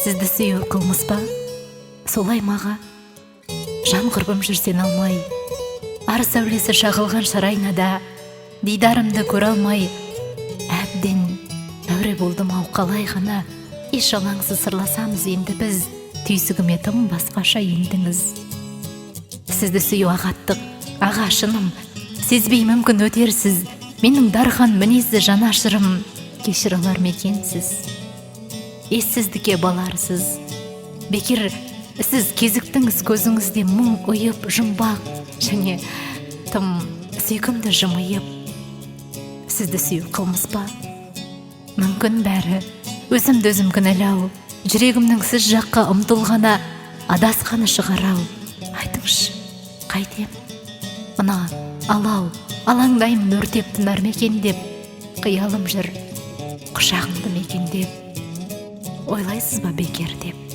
сізді сүю қылмыс па? Солай маға жан құрбым жүрсен алмай, ар сәулесі шағылған шарайнада дидарымды көре алмай, әбден әуре болдым ау қалай ғана. Еш алаңсыз сырласамыз енді біз, түйсігіме тым басқаша ендіңіз. Сізді сүю ағаттық, ағашыным, сезбей мүмкін өтерсіз, менің дархан мінезді жанашырым, кешір алар мекенсіз. Ессіздікке баларсыз, бекер сіз кезіктіңіз көзіңізде мұң ұйып, жұмбақ және тым сүйкімді жымайып. Сізді сүю қылмыс па? Мүмкін бәрі өзімді өзім кінәлау, жүрегімнің сіз жаққа ұмтылғана адасқаны шығарау. Айтыңызшы, қайтем? Мына алау, алаңдаймын өртеп тынар мекендеп, қиялым жүр құшағымды мекендеп. Ойлайсыз ба бекер деп?